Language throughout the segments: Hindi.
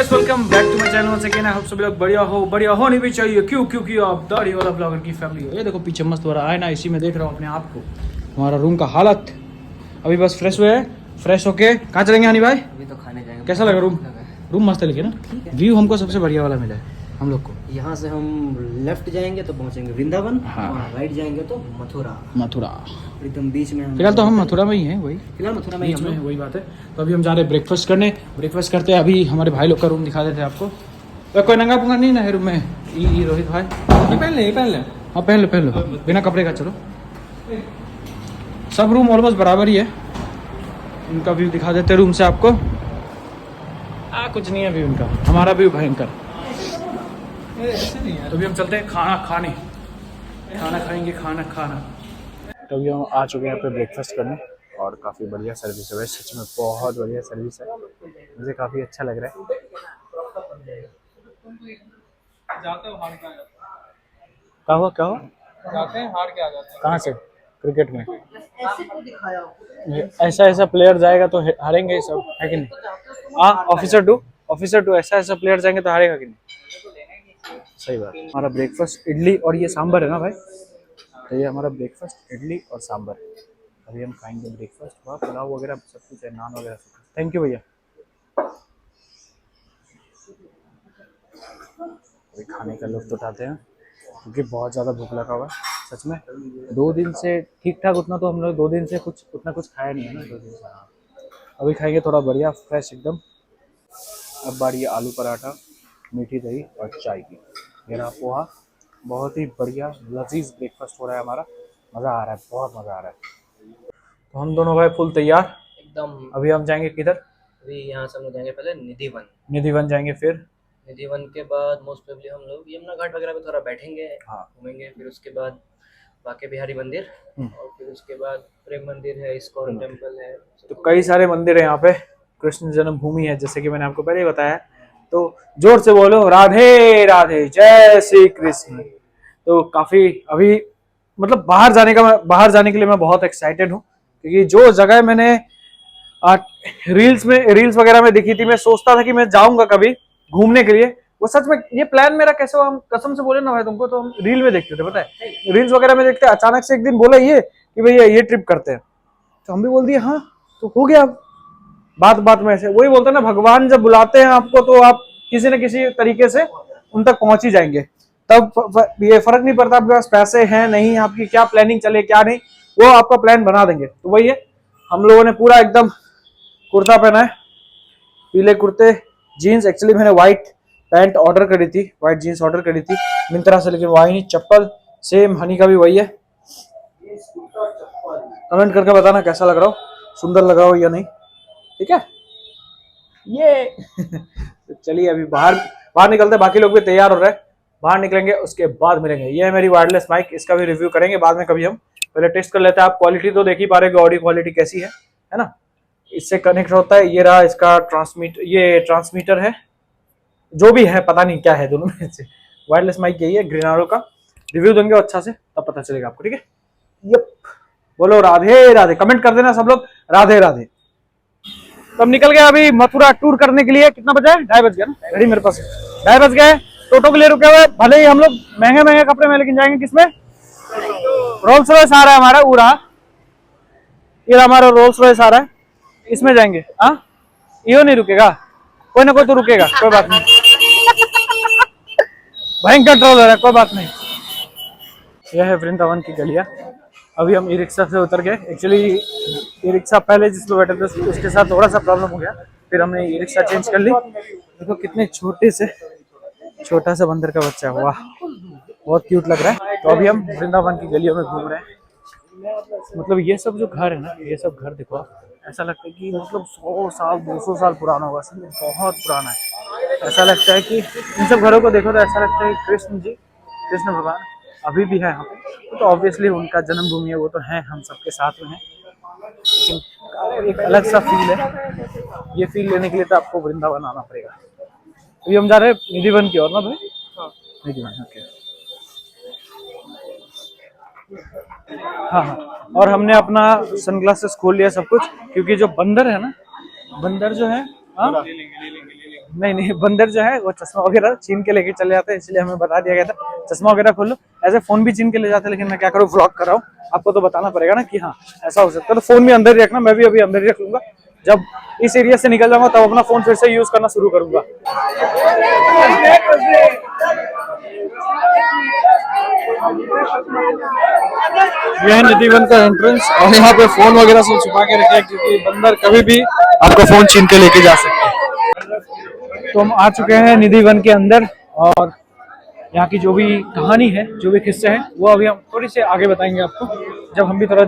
Guys, welcome back to my channel once again. I hope सभी लोग बढ़िया होनी भी चाहिए। क्यों? क्योंकि आप दाढ़ी वाला ब्लॉगर की फैमिली हो। ये देखो पीछे मस्त हो रहा है ना, इसी में देख रहा हूँ अपने आप को। हमारा रूम का हालत अभी बस फ्रेश हुए हैं। फ्रेश होके कहाँ चलेंगे हनी भाई? अभी तो खाने जाएंगे। कैसा लगा रूम? रूम मस्त है लेकिन ना, व्यू हमको सबसे बढ़िया वाला मिला है हम लोग को। यहाँ से हम लेफ्ट जाएंगे तो पहुँचेंगे वृंदावन। हाँ। और राइट जाएंगे तो मथुरा। एकदम बीच में फिलहाल तो हम मथुरा में ही हैं, वही फिलहाल मथुरा में बीच में वही बात है। तो अभी हम जा रहे हैं ब्रेकफास्ट करने। ब्रेकफास्ट करते हैं अभी हमारे भाई लोग का रूम दिखा देते हैं आपको। तो कोई नंगा पुंगा नहीं ना है रूम में? ई रोहित भाई पहन ले। हाँ पहन लो बिना कपड़े का। चलो सब रूम ऑलमोस्ट बराबर ही है। उनका व्यू दिखा देते हैं रूम से आपको। कुछ नहीं है व्यू उनका, हमारा व्यू भयंकर। तो अभी हम चलते हैं खाना खाएंगे। तो अभी हम आ चुके हैं यहाँ पे ब्रेकफास्ट करने और काफ़ी बढ़िया सर्विस है। सच में बहुत बढ़िया सर्विस है, मुझे काफ़ी अच्छा लग रहा है। क्या हुआ? जाते हैं हार के आ जाते हैं। कहाँ से? क्रिकेट में ऐसा प्लेयर जाएगा तो हारेंगे सब, है कि नहीं? हाँ ऑफिसर टू ऐसा प्लेयर जाएंगे तो हारेगा कि नहीं? सही बात। हमारा ब्रेकफास्ट इडली और ये सांभर है ना भाई। तो ये हमारा ब्रेकफास्ट इडली और सांभर। अभी हम खाएंगे ब्रेकफास्ट। वहाँ पुलाव वगैरह सब कुछ है, नान वगैरह सब कुछ। थैंक यू भैया। अभी खाने का लुत्फ उठाते हैं क्योंकि बहुत ज़्यादा भूख लगा हुआ है सच में। 2 दिन से ठीक ठाक उतना तो हम लोग 2 दिन से उतना कुछ खाया नहीं है ना 2 दिन से। अभी खाएंगे थोड़ा बढ़िया फ्रेश एकदम। अब बारी आलू पराठा, मीठी दही और चाय की। मेरा पोहा बहुत ही बढ़िया लजीज ब्रेकफास्ट हो रहा है हमारा। मज़ा आ रहा है, बहुत मज़ा आ रहा है। तो हम दोनों भाई फुल तैयार एकदम। अभी हम जाएंगे किधर? अभी यहाँ से हम लोग जाएंगे पहले निधिवन जाएंगे, फिर निधिवन के बाद मोस्ट प्रोबेबली हम लोग यमुना घाट वगैरह पे थोड़ा बैठेंगे। हाँ घूमेंगे। फिर उसके बाद बांके बिहारी मंदिर और फिर उसके बाद प्रेम मंदिर है, इस्कॉन टेम्पल है। तो कई सारे मंदिर है यहाँ पे। कृष्ण जन्मभूमि है जैसे कि मैंने आपको पहले ही बताया। तो जोर से बोलो राधे राधे जय श्री कृष्ण। तो काफी अभी मतलब बाहर जाने के लिए मैं बहुत एक्साइटेड हूँ क्योंकि जो जगह मैंने रील्स वगैरह में देखी थी, मैं सोचता था कि मैं जाऊंगा कभी घूमने के लिए। वो सच में ये प्लान मेरा कैसे हुआ, हम कसम से बोले ना भाई तुमको, तो हम रील में देखते थे, पता है रील्स वगैरह में देखते। अचानक से एक दिन बोला ये कि भैया ये ट्रिप करते हैं, तो हम भी बोल दिए हाँ। तो हो गया। बात में ऐसे वही बोलते हैं ना, भगवान जब बुलाते हैं आपको तो आप किसी न किसी तरीके से उन तक पहुंच ही जाएंगे। तब ये फर्क नहीं पड़ता आपके पास पैसे हैं नहीं, आपकी क्या प्लानिंग चले क्या नहीं, वो आपका प्लान बना देंगे। तो वही है, हम लोगों ने पूरा एकदम कुर्ता पहना है, पीले कुर्ते, जीन्स। एक्चुअली मैंने व्हाइट पैंट ऑर्डर करी थी, व्हाइट जीन्स ऑर्डर करी थी मिंत्रा से, लेकिन वही नहीं। चप्पल सेम, हनी का भी वही है। कमेंट करके बताना कैसा लग रहा हो, सुंदर लग रहा हो या नहीं, ठीक है ये तो चलिए अभी बाहर निकलते हैं। बाकी लोग भी तैयार हो रहे हैं, बाहर निकलेंगे उसके बाद मिलेंगे। ये है मेरी वायरलेस माइक, इसका भी रिव्यू करेंगे बाद में कभी। हम पहले टेस्ट कर लेते हैं। आप क्वालिटी तो देख ही पा रहे हो, ऑडियो क्वालिटी कैसी है ना। इससे कनेक्ट होता है, ये रहा इसका ट्रांसमीटर है, जो भी है पता नहीं क्या है दोनों में से। वायरलेस माइक यही है, ग्रीनारो का। रिव्यू देंगे अच्छा से तब पता चलेगा आपको, ठीक है। यप, बोलो राधे राधे, कमेंट कर देना सब लोग राधे राधे। तब निकल गया अभी मथुरा टूर करने के लिए। कितना बजा है? 2:30 बज गया ना, घड़ी मेरे पास 2:30 बज गए। टोटो के लिए रुके हुए, भले ही हम लोग महंगे कपड़े में, लेकिन जाएंगे किसमें? रोल्स रॉयस आ रहा है हमारा उड़ा, ये हमारा रोल्स रॉयस आ रहा है, इसमें जाएंगे। हाँ यो नहीं रुकेगा, कोई ना कोई तो रुकेगा, कोई बात नहीं। भयंकर ट्रोल हो रहा है, कोई बात नहीं। यह है वृंदावन की गलियां। अभी हम ई रिक्शा से उतर गए। एक्चुअली ई रिक्शा पहले जिस पे बैठे थे उसके साथ थोड़ा सा प्रॉब्लम हो गया, फिर हमने ई रिक्शा चेंज कर ली। देखो कितने छोटा सा बंदर का बच्चा है, वाह बहुत क्यूट लग रहा है। तो अभी हम वृंदावन की गलियों में घूम रहे हैं। मतलब ये सब जो घर है ना, ये सब घर देखो आप, ऐसा लगता है कि मतलब 100 साल 200 साल पुराना होगा, बहुत पुराना है। ऐसा लगता है कि इन सब घरों को देखो तो ऐसा लगता है कृष्ण भगवान अभी भी है यहाँ पे। तो ऑब्वियसली उनका जन्मभूमि है, वो तो है, हम सबके साथ में है, लेकिन एक अलग सा फील है। ये फील लेने के लिए तो आपको वृंदावन आना पड़ेगा। अभी हम जा रहे हैं निधिवन की ओर ना भाई। निधिवन, ओके। हाँ, और हमने अपना सनग्लासेस खोल लिया सब कुछ, क्योंकि जो बंदर है ना, बंदर जो है, हाँ नहीं नहीं, बंदर जो है वो चश्मा वगैरह छीन के लेके चले जाते हैं, इसलिए हमें बता दिया गया था चश्मा वगैरह खोल लो। ऐसे फोन भी छीन के ले जाते हैं, लेकिन मैं क्या करूँ, व्लॉग कर रहा हूँ, आपको तो बताना पड़ेगा ना कि हाँ ऐसा हो सकता है। तो फोन भी अंदर ही रखना, मैं भी अभी अंदर ही रख लूंगा। जब इस एरिया से निकल जाऊंगा तब अपना फोन फिर से यूज करना शुरू करूंगा। यह है निधिवन का एंट्रेंस, और यहाँ पे फोन वगैरह सब छुपा के रखे हैं, क्योंकि बंदर कभी भी आपको फोन छीन के लेके जा सकते हैं। तो हम आ चुके हैं निधिवन के अंदर, और यहाँ की जो भी कहानी है, जो भी किस्से हैं, वो अभी हम थोड़ी से आगे बताएंगे आपको, जब हम भी थोड़ा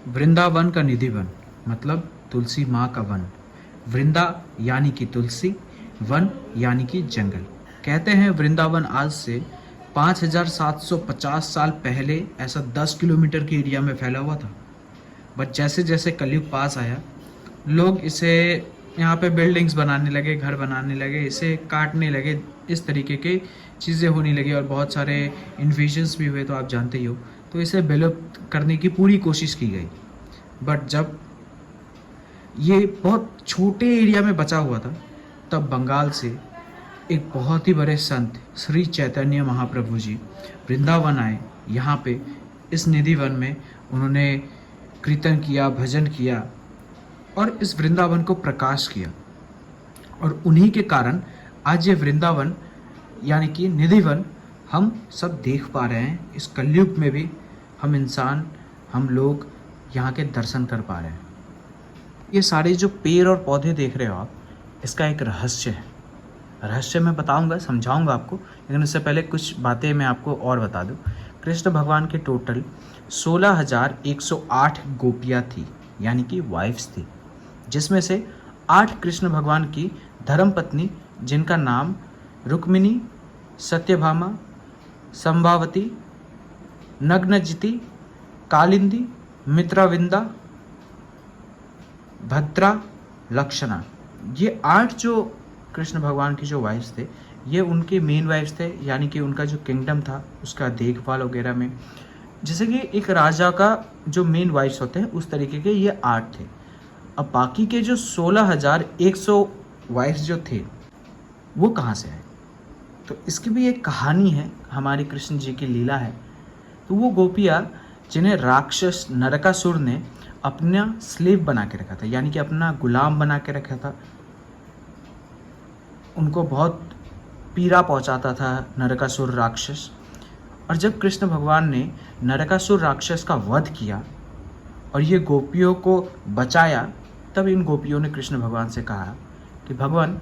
वृंदावन का निधिवन मतलब तुलसी माँ का वन। वृंदा यानी कि तुलसी, वन यानी कि जंगल। कहते हैं वृंदावन आज से 5750 साल पहले ऐसा 10 किलोमीटर के एरिया में फैला हुआ था। बट जैसे जैसे कलयुग पास आया, लोग इसे यहाँ पे बिल्डिंग्स बनाने लगे, घर बनाने लगे, इसे काटने लगे, इस तरीके के चीज़ें होने लगी, और बहुत सारे इन्वेजन्स भी हुए, तो आप जानते ही हो। तो इसे विलुप्त करने की पूरी कोशिश की गई। बट जब ये बहुत छोटे एरिया में बचा हुआ था, तब बंगाल से एक बहुत ही बड़े संत श्री चैतन्य महाप्रभु जी वृंदावन आए। यहाँ पे इस निधिवन में उन्होंने कीर्तन किया, भजन किया, और इस वृंदावन को प्रकाश किया। और उन्हीं के कारण आज ये वृंदावन यानी कि निधिवन हम सब देख पा रहे हैं। इस कलयुग में भी हम इंसान, हम लोग यहाँ के दर्शन कर पा रहे हैं। ये सारे जो पेड़ और पौधे देख रहे हो आप, इसका एक रहस्य है। रहस्य मैं बताऊंगा, समझाऊंगा आपको, लेकिन उससे पहले कुछ बातें मैं आपको और बता दूं। कृष्ण भगवान के टोटल 16,108 गोपियाँ थी, यानी कि वाइफ्स थी, जिसमें से 8 कृष्ण भगवान की धर्मपत्नी, जिनका नाम रुक्मिणी, सत्यभामा, संभावती, नग्नजिति, कालिंदी, मित्राविंदा, भद्रा, लक्षणा, ये 8 जो कृष्ण भगवान की जो वाइफ्स थे, ये उनके मेन वाइफ्स थे, यानी कि उनका जो किंगडम था उसका देखभाल वगैरह में, जैसे कि एक राजा का जो मेन वाइफ्स होते हैं उस तरीके के ये 8 थे। अब बाकी के जो 16,100 वाइफ्स जो थे वो कहाँ से आए, तो इसकी भी एक कहानी है, हमारे कृष्ण जी की लीला है। तो वो गोपियाँ जिन्हें राक्षस नरकासुर ने अपना स्लेव बना के रखा था, यानी कि अपना गुलाम बना के रखा था, उनको बहुत पीड़ा पहुंचाता था नरकासुर राक्षस। और जब कृष्ण भगवान ने नरकासुर राक्षस का वध किया और ये गोपियों को बचाया, तब इन गोपियों ने कृष्ण भगवान से कहा कि भगवान,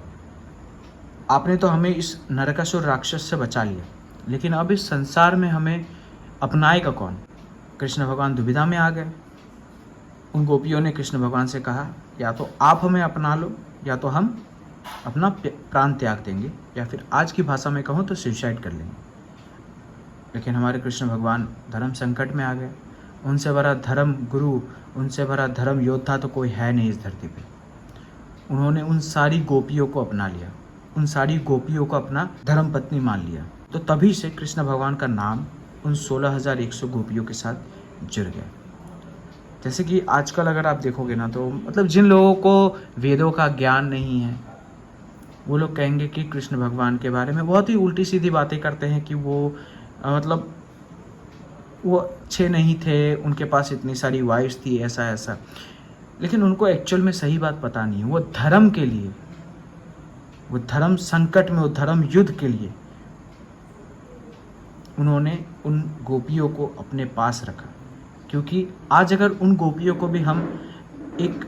आपने तो हमें इस नरकासुर राक्षस से बचा लिया, लेकिन अब इस संसार में हमें अपनाएगा कौन। कृष्ण भगवान दुविधा में आ गए। उन गोपियों ने कृष्ण भगवान से कहा, या तो आप हमें अपना लो, या तो हम अपना प्राण त्याग देंगे, या फिर आज की भाषा में कहूँ तो सुसाइड कर लेंगे। लेकिन हमारे कृष्ण भगवान धर्म संकट में आ गए। उनसे बड़ा धर्म गुरु, उनसे बड़ा धर्म योद्धा तो कोई है नहीं इस धरती पे। उन्होंने उन सारी गोपियों को अपना लिया, उन सारी गोपियों को अपना धर्म पत्नी मान लिया। तो तभी से कृष्ण भगवान का नाम उन 16,100 गोपियों के साथ जुड़ गया। जैसे कि आजकल अगर आप देखोगे ना, तो मतलब जिन लोगों को वेदों का ज्ञान नहीं है, वो लोग कहेंगे कि कृष्ण भगवान के बारे में बहुत ही उल्टी सीधी बातें करते हैं कि वो मतलब वो अच्छे नहीं थे, उनके पास इतनी सारी वाइफ्स थी, ऐसा ऐसा। लेकिन उनको एक्चुअल में सही बात पता नहीं है। वो धर्म के लिए, वो धर्म संकट में, वो धर्म युद्ध के लिए उन्होंने उन गोपियों को अपने पास रखा। क्योंकि आज अगर उन गोपियों को भी हम एक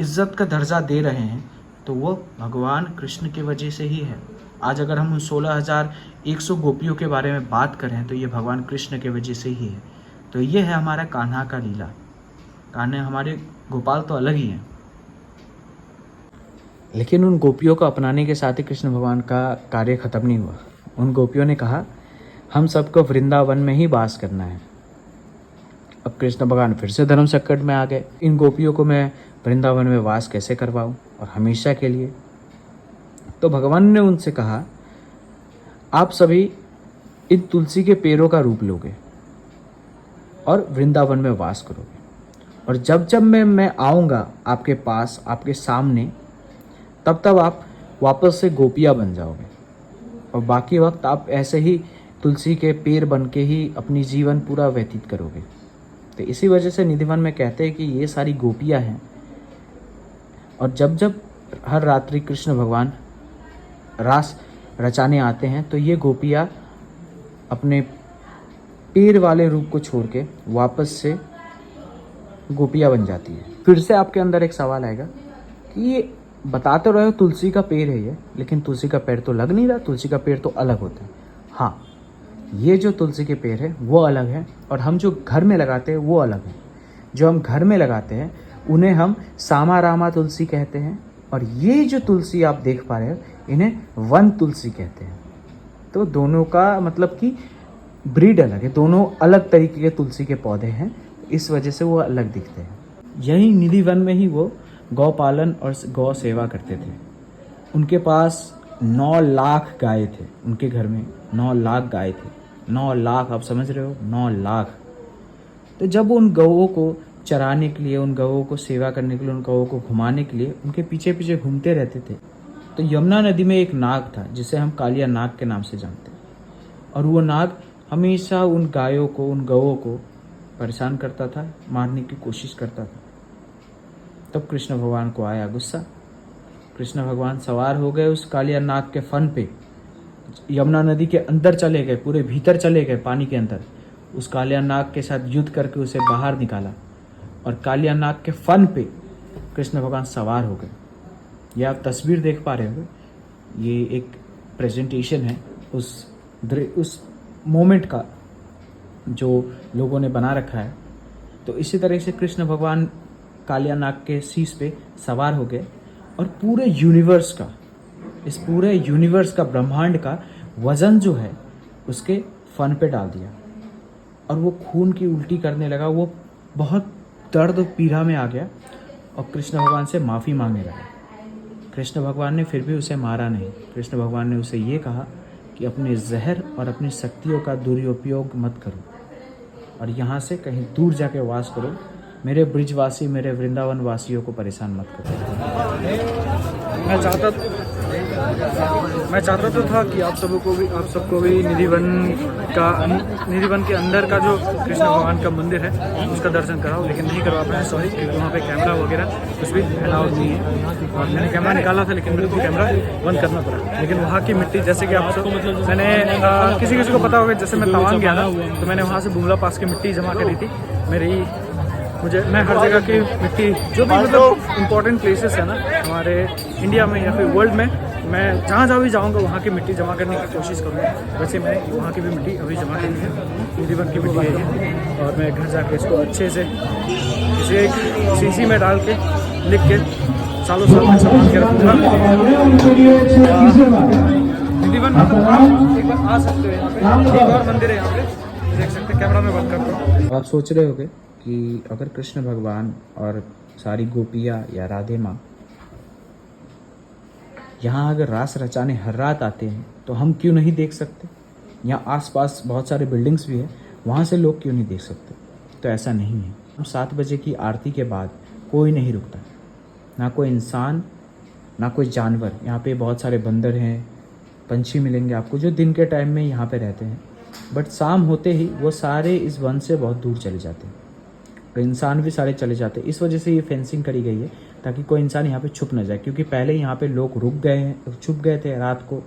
इज्जत का दर्जा दे रहे हैं, तो वो भगवान कृष्ण की वजह से ही है। आज अगर हम उन 16,100 गोपियों के बारे में बात करें, तो ये भगवान कृष्ण के वजह से ही है। तो ये है हमारा कान्हा का लीला। कान्हा, हमारे गोपाल तो अलग ही हैं। लेकिन उन गोपियों को अपनाने के साथ ही कृष्ण भगवान का कार्य खत्म नहीं हुआ। उन गोपियों ने कहा, हम सबको वृंदावन में ही वास करना है। अब कृष्ण भगवान फिर से धर्म संकट में आ गए। इन गोपियों को मैं वृंदावन में वास कैसे करवाऊं, और हमेशा के लिए। तो भगवान ने उनसे कहा, आप सभी इन तुलसी के पेड़ों का रूप लोगे और वृंदावन में वास करोगे। और जब जब मैं आऊँगा आपके पास, आपके सामने, तब आप वापस से गोपियाँ बन जाओगे और बाकी वक्त आप ऐसे ही तुलसी के पेड़ बन के ही अपनी जीवन पूरा व्यतीत करोगे। तो इसी वजह से निधिवन में कहते हैं कि ये सारी गोपियाँ हैं। और जब जब हर रात्रि कृष्ण भगवान रास रचाने आते हैं तो ये गोपियाँ अपने पेड़ वाले रूप को छोड़ के वापस से गोपियाँ बन जाती है। फिर से आपके अंदर एक सवाल आएगा कि ये बता तो रहे हो तुलसी का पेड़ है ये, लेकिन तुलसी का पेड़ तो लग नहीं रहा, तुलसी का पेड़ तो अलग होता है। हाँ, ये जो तुलसी के पेड़ है वो अलग है और हम जो घर में लगाते हैं वो अलग है। जो हम घर में लगाते हैं उन्हें हम सामा रामा तुलसी कहते हैं और ये जो तुलसी आप देख पा रहे हो इन्हें वन तुलसी कहते हैं। तो दोनों का मतलब कि ब्रीड अलग है, दोनों अलग तरीके के तुलसी के पौधे हैं, इस वजह से वो अलग दिखते हैं। यही निधि वन में ही वो गौ पालन और गौ सेवा करते थे। उनके पास 9 लाख गाय थे, उनके घर में 9 लाख गाय थे। 9 लाख, आप समझ रहे हो, 9 लाख। तो जब उन गौओं को चराने के लिए, उन गौओं को सेवा करने के लिए, उन गौओं को घुमाने के लिए उनके पीछे पीछे घूमते रहते थे। तो यमुना नदी में एक नाग था जिसे हम कालिया नाग के नाम से जानते हैं और वो नाग हमेशा उन गायों को, उन गौओं को परेशान करता था, मारने की कोशिश करता था। तब कृष्ण भगवान को आया गुस्सा। कृष्ण भगवान सवार हो गए उस कालिया नाग के फन पे, यमुना नदी के अंदर चले गए, पूरे भीतर चले गए पानी के अंदर। उस कालिया नाग के साथ युद्ध करके उसे बाहर निकाला और कालिया नाग के फन पे कृष्ण भगवान सवार हो गए। ये आप तस्वीर देख पा रहे हो, ये एक प्रेजेंटेशन है उस मोमेंट का जो लोगों ने बना रखा है। तो इसी तरह से कृष्ण भगवान कालिया नाग के शीश पे सवार हो गए और पूरे यूनिवर्स का, इस पूरे यूनिवर्स का, ब्रह्मांड का वजन जो है उसके फन पे डाल दिया और वो खून की उल्टी करने लगा। वो बहुत दर्द और पीड़ा में आ गया और कृष्ण भगवान से माफ़ी मांगने लगा। कृष्ण भगवान ने फिर भी उसे मारा नहीं। कृष्ण भगवान ने उसे ये कहा कि अपने जहर और अपनी शक्तियों का दुरुपयोग मत करो और यहाँ से कहीं दूर जाके वास करो। मेरे ब्रिजवासी, मेरे वृंदावन वासियों को परेशान मत करो। मैं चाहता तो था कि आप सबको भी निधि वन के अंदर का जो कृष्ण भगवान का मंदिर है उसका दर्शन कराओ, लेकिन नहीं करवा पाया, सॉरी, क्योंकि वहाँ पे कैमरा वगैरह कुछ भी अलाउड नहीं है और मैंने कैमरा निकाला था लेकिन मेरे को कैमरा बंद करना पड़ा। लेकिन वहाँ की मिट्टी, जैसे कि आप मैंने किसी को पता होगा, जैसे मैं तवांग गया था तो मैंने वहाँ से बुमला पास की मिट्टी जमा करी थी। मैं हर जगह की मिट्टी, जो भी मतलब इम्पोर्टेंट प्लेसेस है ना हमारे इंडिया में या फिर वर्ल्ड में, मैं जहाँ भी जाऊँगा वहाँ की मिट्टी जमा करने की कोशिश करूँगा। वैसे मैंने वहाँ की भी मिट्टी अभी जमा करी है, निधि वन की मिट्टी है ये, और मैं घर जाके इसको अच्छे से किसी एक शीशी में डाल के लिख के सालों साल में संभाल के रखूँगा। निधि वन आप एक बार आ सकते हो, यहाँ पे एक और मंदिर है, यहाँ पे देख सकते हैं। कैमरा में बंद करता हूँ। आप सोच रहे होगे कि अगर कृष्ण भगवान और सारी गोपियाँ या राधे माँ यहाँ अगर रास रचाने हर रात आते हैं तो हम क्यों नहीं देख सकते? यहाँ आसपास बहुत सारे बिल्डिंग्स भी हैं, वहाँ से लोग क्यों नहीं देख सकते? तो ऐसा नहीं है। हम 7 बजे की आरती के बाद कोई नहीं रुकता, ना कोई इंसान ना कोई जानवर। यहाँ पे बहुत सारे बंदर हैं, पंछी मिलेंगे आपको जो दिन के टाइम में यहाँ पे रहते हैं, बट शाम होते ही वो सारे इस वन से बहुत दूर चले जाते हैं। इंसान भी सारे चले जाते हैं। इस वजह से ये फेंसिंग करी गई है ताकि कोई इंसान यहाँ पे छुप ना जाए, क्योंकि पहले यहाँ पे लोग छुप गए थे रात को,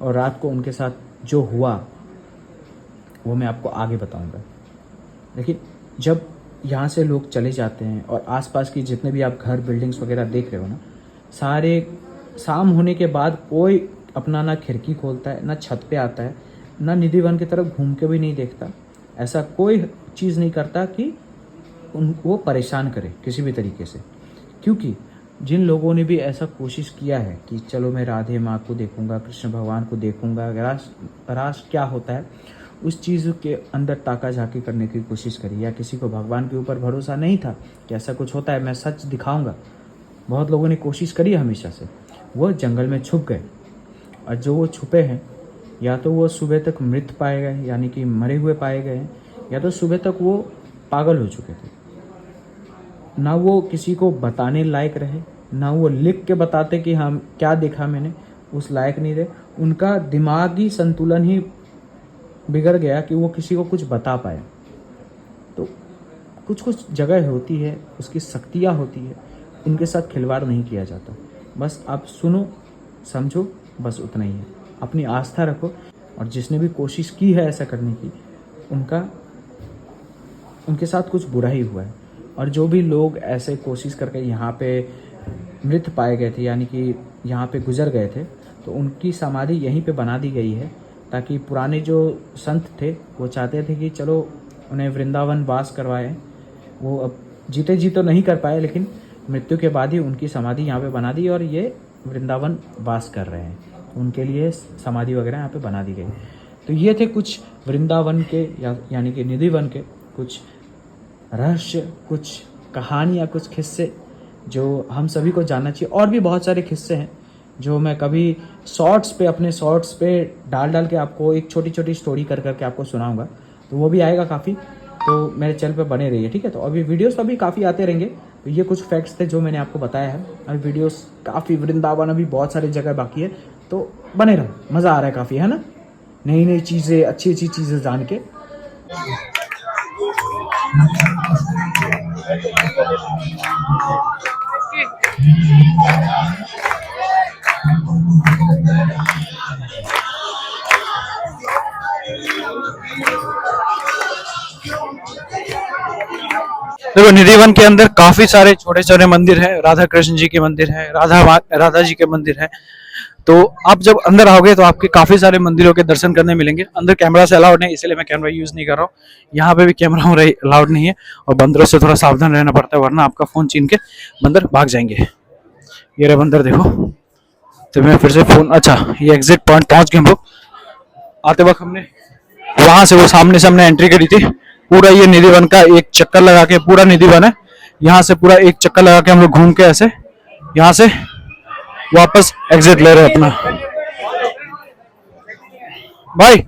और रात को उनके साथ जो हुआ वो मैं आपको आगे बताऊंगा। लेकिन जब यहाँ से लोग चले जाते हैं और आसपास की जितने भी आप घर, बिल्डिंग्स वगैरह देख रहे हो ना, सारे शाम होने के बाद कोई अपना ना खिड़की खोलता है, ना छत पे आता है, ना निधि वन की तरफ घूम के भी नहीं देखता। ऐसा कोई चीज़ नहीं करता कि वो परेशान करे किसी भी तरीके से, क्योंकि जिन लोगों ने भी ऐसा कोशिश किया है कि चलो मैं राधे माँ को देखूंगा, कृष्ण भगवान को देखूंगा, रास क्या होता है उस चीज़ के अंदर ताका झाकी करने की कोशिश करी, या किसी को भगवान के ऊपर भरोसा नहीं था कि ऐसा कुछ होता है, मैं सच दिखाऊंगा। बहुत लोगों ने कोशिश करी हमेशा से, वो जंगल में छुप गए, और जो वो छुपे हैं या तो वो सुबह तक मृत पाए गए, यानी कि मरे हुए पाए गए हैं, या तो सुबह तक वो पागल हो चुके थे। ना वो किसी को बताने लायक रहे, ना वो लिख के बताते कि हम क्या देखा मैंने, उस लायक नहीं रहे। उनका दिमागी संतुलन ही बिगड़ गया कि वो किसी को कुछ बता पाए। तो कुछ कुछ जगह होती है, उसकी शक्तियाँ होती है, उनके साथ खिलवाड़ नहीं किया जाता। बस आप सुनो, समझो, बस उतना ही है। अपनी आस्था रखो, और जिसने भी कोशिश की है ऐसा करने की, उनके साथ कुछ बुरा ही हुआ है। और जो भी लोग ऐसे कोशिश करके यहाँ पे मृत पाए गए थे, यानी कि यहाँ पे गुजर गए थे, तो उनकी समाधि यहीं पे बना दी गई है, ताकि पुराने जो संत थे वो चाहते थे कि चलो उन्हें वृंदावन वास करवाएं। वो अब जीते जी तो नहीं कर पाए, लेकिन मृत्यु के बाद ही उनकी समाधि यहाँ पे बना दी और ये वृंदावन वास कर रहे हैं। उनके लिए समाधि वगैरह यहाँ पे बना दी गई। तो ये थे कुछ वृंदावन के यानी कि निधिवन के कुछ रहस्य, कुछ कहानियाँ, कुछ किस्से जो हम सभी को जानना चाहिए। और भी बहुत सारे किस्से हैं जो मैं कभी अपने शॉर्ट्स पे डाल के आपको एक छोटी छोटी स्टोरी कर करके आपको सुनाऊंगा। तो वो भी आएगा काफ़ी, तो मेरे चैनल पे बने रहिए, ठीक है। तो अभी वीडियोस तो अभी काफ़ी आते रहेंगे। तो ये कुछ फैक्ट्स थे जो मैंने आपको बताया है। अभी वीडियोस काफ़ी, वृंदावन अभी बहुत सारी जगह बाकी है, तो बने रहो, मज़ा आ रहा है काफ़ी, है ना, नई नई चीज़ें, अच्छी अच्छी चीज़ें जान के। देखो निधिवन के अंदर काफी सारे छोटे छोटे मंदिर हैं, राधा कृष्ण जी के मंदिर है, राधा जी के मंदिर है। तो आप जब अंदर आओगे तो आपके काफी सारे मंदिरों के दर्शन करने मिलेंगे। अंदर कैमरा से अलाउड नहीं, इसलिए मैं कैमरा यूज नहीं कर रहा हूँ। यहाँ पे भी कैमरा अलाउड नहीं है, और बंदरों से थोड़ा सावधान रहना पड़ता है, वरना आपका फोन छीन के बंदर भाग जाएंगे। ये रहे बंदर, देखो। तो मैं फिर से फोन, अच्छा ये एग्जिट पॉइंट पहुंच गए हम लोग। आते वक्त हमने वहां से वो सामने से हमने एंट्री करी थी। पूरा ये निधिवन का एक चक्कर लगा के, पूरा निधिवन है, यहाँ से पूरा एक चक्कर लगा के हम लोग घूम के ऐसे यहाँ से वापस एग्जिट ले रहे हैं अपना। भाई